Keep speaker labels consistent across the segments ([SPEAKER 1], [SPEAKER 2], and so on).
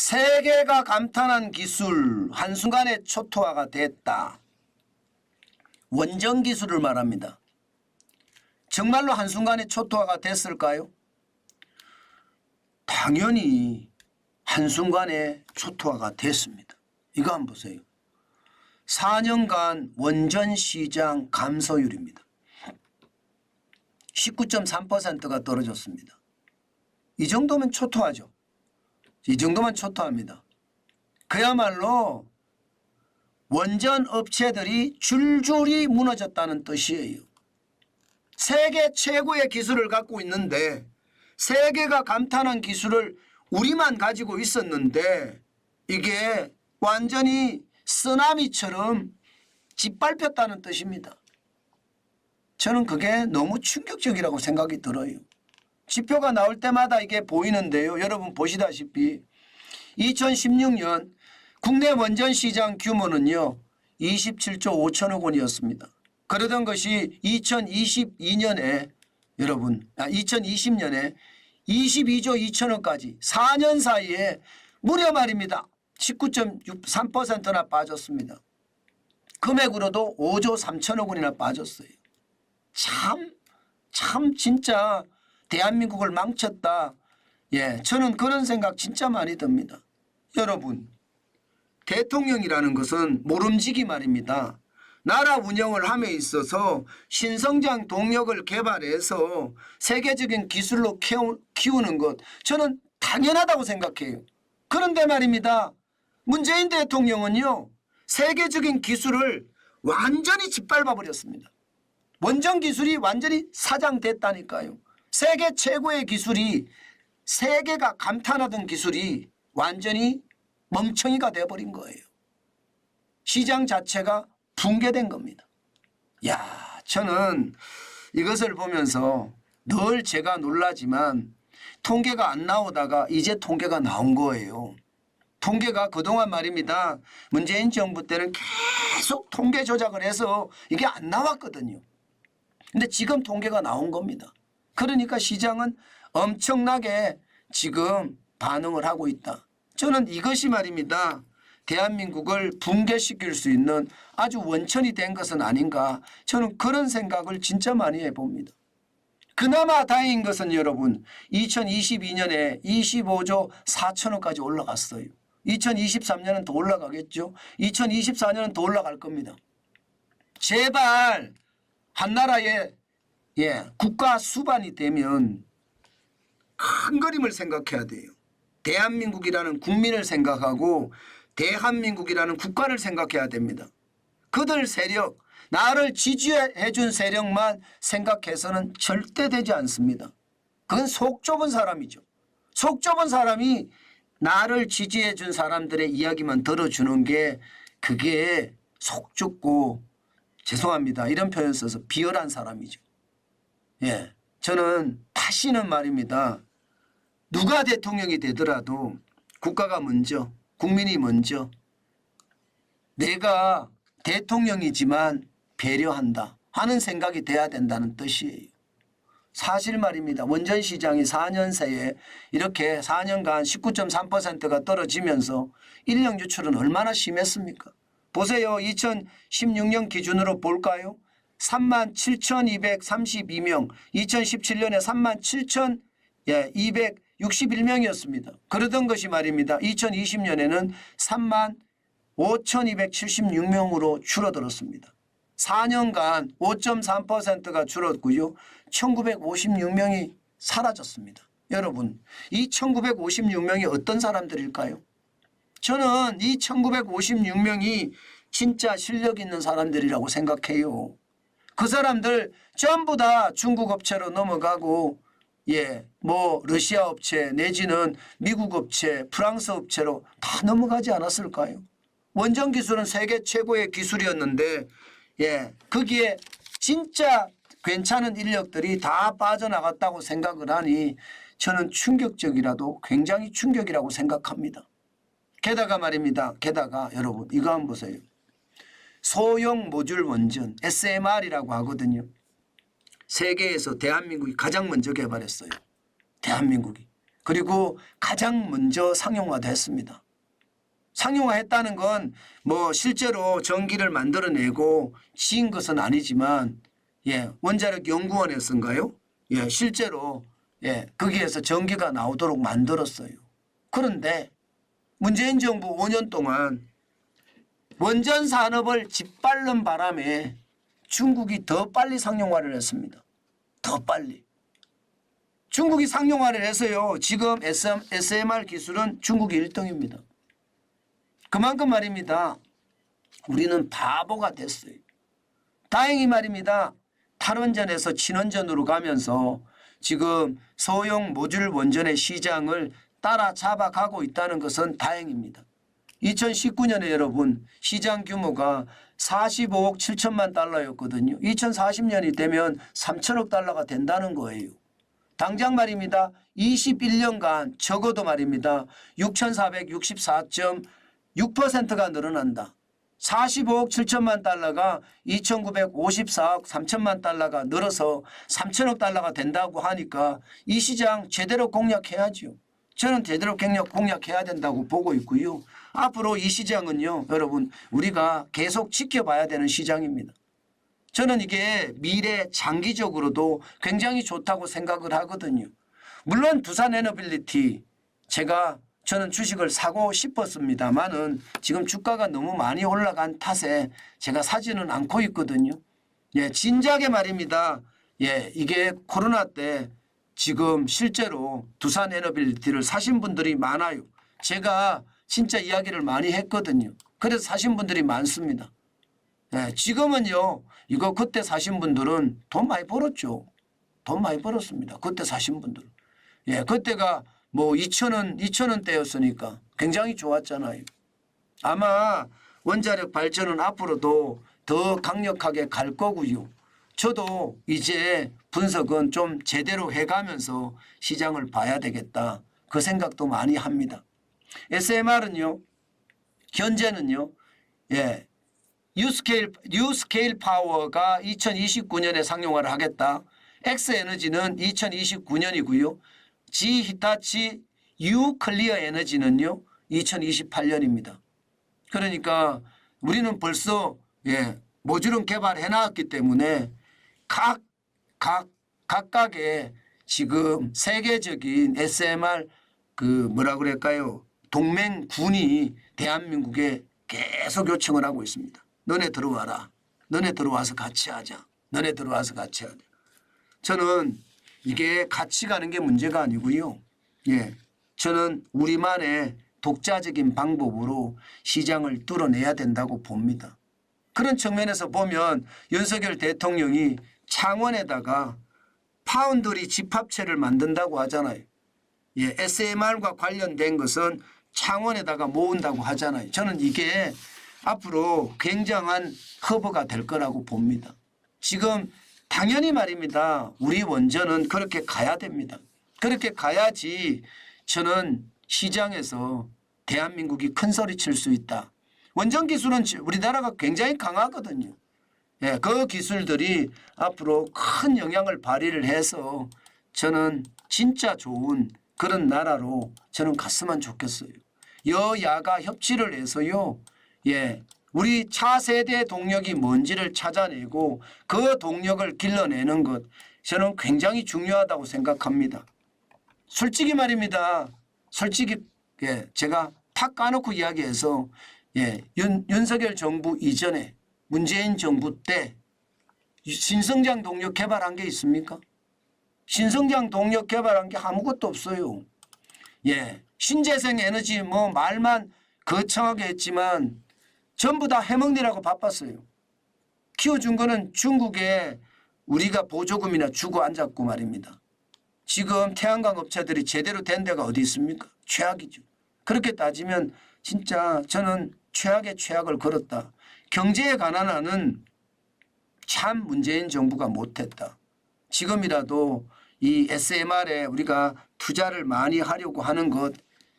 [SPEAKER 1] 세계가 감탄한 기술 한순간에 초토화가 됐다. 원전 기술을 말합니다. 정말로 한순간에 초토화가 됐을까요? 당연히 한순간에 초토화가 됐습니다. 이거 한번 보세요. 4년간 원전 시장 감소율입니다. 19.3%가 떨어졌습니다. 이 정도면 초토화죠. 이 정도면 초토화입니다. 그야말로 원전 업체들이 줄줄이 무너졌다는 뜻이에요. 세계 최고의 기술을 갖고 있는데 세계가 감탄한 기술을 우리만 가지고 있었는데 이게 완전히 쓰나미처럼 짓밟혔다는 뜻입니다. 저는 그게 너무 충격적이라고 생각이 들어요. 지표가 나올 때마다 이게 보이는데요. 여러분 보시다시피 2016년 국내 원전 시장 규모는요. 27조 5천억 원이었습니다. 그러던 것이 2022년에 여러분 2020년에 22조 2천억까지 4년 사이에 무려 말입니다. 19.3%나 빠졌습니다. 금액으로도 5조 3천억 원이나 빠졌어요. 참 진짜 대한민국을 망쳤다. 예, 저는 그런 생각 진짜 많이 듭니다. 여러분, 대통령이라는 것은 모름지기 말입니다. 나라 운영을 함에 있어서 신성장 동력을 개발해서 세계적인 기술로 키우는 것 저는 당연하다고 생각해요. 그런데 말입니다. 문재인 대통령은요. 세계적인 기술을 완전히 짓밟아 버렸습니다. 원전 기술이 완전히 사장됐다니까요. 세계 최고의 기술이 세계가 감탄하던 기술이 완전히 멍청이가 돼버린 거예요. 시장 자체가 붕괴된 겁니다. 야, 저는 이것을 보면서 늘 제가 놀라지만 통계가 안 나오다가 이제 통계가 나온 거예요. 통계가 그동안 말입니다. 문재인 정부 때는 계속 통계 조작을 해서 이게 안 나왔거든요. 근데 지금 통계가 나온 겁니다. 그러니까 시장은 엄청나게 지금 반응을 하고 있다. 저는 이것이 말입니다. 대한민국을 붕괴시킬 수 있는 아주 원천이 된 것은 아닌가. 저는 그런 생각을 진짜 많이 해봅니다. 그나마 다행인 것은 여러분 2022년에 25조 4천억까지 올라갔어요. 2023년은 더 올라가겠죠. 2024년은 더 올라갈 겁니다. 제발 한 나라의 국가 수반이 되면 큰 그림을 생각해야 돼요. 대한민국이라는 국민을 생각하고 대한민국이라는 국가를 생각해야 됩니다. 그들 세력, 나를 지지해 준 세력만 생각해서는 절대 되지 않습니다. 그건 속 좁은 사람이죠. 속 좁은 사람이 나를 지지해 준 사람들의 이야기만 들어주는 게 그게 속 좁고 죄송합니다. 이런 표현 써서 비열한 사람이죠. 예, 저는 다시는 말입니다. 누가 대통령이 되더라도 국가가 먼저, 국민이 먼저 내가 대통령이지만 배려한다 하는 생각이 돼야 된다는 뜻이에요. 사실 말입니다. 원전 시장이 4년 새에 이렇게 4년간 19.3%가 떨어지면서 인력 유출은 얼마나 심했습니까? 보세요. 2016년 기준으로 볼까요? 37,232명, 2017년에 37,261명이었습니다. 그러던 것이 말입니다. 2020년에는 35,276명으로 줄어들었습니다. 4년간 5.3%가 줄었고요. 1,956명이 사라졌습니다. 여러분, 이 1,956명이 어떤 사람들일까요? 저는 이 1,956명이 진짜 실력 있는 사람들이라고 생각해요. 그 사람들 전부 다 중국 업체로 넘어가고 러시아 업체 내지는 미국 업체, 프랑스 업체로 다 넘어가지 않았을까요? 원전 기술은 세계 최고의 기술이었는데 거기에 진짜 괜찮은 인력들이 다 빠져나갔다고 생각을 하니 저는 충격적이라도 굉장히 충격이라고 생각합니다. 게다가 말입니다. 게다가 여러분 이거 한번 보세요. 소형 모듈 원전 SMR이라고 하거든요. 세계에서 대한민국이 가장 먼저 개발했어요. 대한민국이. 그리고 가장 먼저 상용화됐습니다. 상용화했다는 건 뭐 실제로 전기를 만들어내고 지은 것은 아니지만 원자력 연구원에서인가요? 실제로 거기에서 전기가 나오도록 만들었어요. 그런데 문재인 정부 5년 동안 원전 산업을 짓밟는 바람에 중국이 더 빨리 상용화를 했습니다. 더 빨리. 중국이 상용화를 해서요. 지금 SMR 기술은 중국이 1등입니다. 그만큼 말입니다. 우리는 바보가 됐어요. 다행히 말입니다. 탈원전에서 친원전으로 가면서 지금 소형 모듈 원전의 시장을 따라잡아가고 있다는 것은 다행입니다. 2019년에 여러분 시장 규모가 45억 7천만 달러였거든요. 2040년이 되면 3천억 달러가 된다는 거예요. 당장 말입니다. 21년간 적어도 말입니다. 6,464.6%가 늘어난다. 45억 7천만 달러가 2,954억 3천만 달러가 늘어서 3천억 달러가 된다고 하니까 이 시장 제대로 공략해야죠. 저는 제대로 공략해야 된다고 보고 있고요. 앞으로 이 시장은요. 여러분 우리가 계속 지켜봐야 되는 시장입니다. 저는 이게 미래 장기적으로도 굉장히 좋다고 생각을 하거든요. 물론 두산 에너빌리티 저는 주식을 사고 싶었습니다만은 지금 주가가 너무 많이 올라간 탓에 제가 사지는 않고 있거든요. 진작에 말입니다. 이게 코로나 때 지금 실제로 두산 에너빌리티를 사신 분들이 많아요. 제가 진짜 이야기를 많이 했거든요. 그래서 사신 분들이 많습니다. 지금은요. 이거 그때 사신 분들은 돈 많이 벌었죠. 돈 많이 벌었습니다. 그때 사신 분들은. 그때가 뭐 2,000원대였으니까 굉장히 좋았잖아요. 아마 원자력 발전은 앞으로도 더 강력하게 갈 거고요. 저도 이제 분석은 좀 제대로 해가면서 시장을 봐야 되겠다. 그 생각도 많이 합니다. SMR은요. 현재는요. 뉴스케일 파워가 2029년에 상용화를 하겠다. 엑스에너지는 2029년이고요. 지히타치 유클리어 에너지는요. 2028년입니다. 그러니까 우리는 벌써 모듈은 개발해 놨기 때문에 각각의 지금 세계적인 SMR 동맹군이 대한민국에 계속 요청을 하고 있습니다. 너네 들어와라. 너네 들어와서 같이 하자. 너네 들어와서 같이 하자. 저는 이게 같이 가는 게 문제가 아니고요. 저는 우리만의 독자적인 방법으로 시장을 뚫어내야 된다고 봅니다. 그런 측면에서 보면 윤석열 대통령이 창원에다가 파운드리 집합체를 만든다고 하잖아요. SMR과 관련된 것은 창원에다가 모은다고 하잖아요. 저는 이게 앞으로 굉장한 커버가 될 거라고 봅니다. 지금 당연히 말입니다. 우리 원전은 그렇게 가야 됩니다. 그렇게 가야지 저는 시장에서 대한민국이 큰 소리 칠 수 있다. 원전 기술은 우리나라가 굉장히 강하거든요. 그 기술들이 앞으로 큰 영향을 발휘를 해서 저는 진짜 좋은 그런 나라로 저는 갔으면 좋겠어요. 여야가 협치를 해서요. 우리 차세대 동력이 뭔지를 찾아내고 그 동력을 길러내는 것 저는 굉장히 중요하다고 생각합니다. 솔직히 말입니다. 솔직히 제가 탁 까놓고 이야기해서 윤석열 정부 이전에 문재인 정부 때 신성장 동력 개발한 게 있습니까? 신성장 동력 개발한 게 아무것도 없어요. 신재생 에너지 뭐 말만 거창하게 했지만 전부 다 해먹느라고 바빴어요. 키워준 거는 중국에 우리가 보조금이나 주고 앉았고 말입니다. 지금 태양광 업체들이 제대로 된 데가 어디 있습니까? 최악이죠. 그렇게 따지면 진짜 저는 최악의 최악을 걸었다. 경제에 관한 한은 참 문재인 정부가 못했다. 지금이라도 이 SMR에 우리가 투자를 많이 하려고 하는 것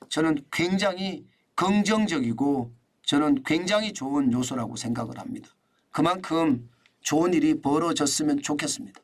[SPEAKER 1] 저는 굉장히 긍정적이고 저는 굉장히 좋은 요소라고 생각을 합니다. 그만큼 좋은 일이 벌어졌으면 좋겠습니다.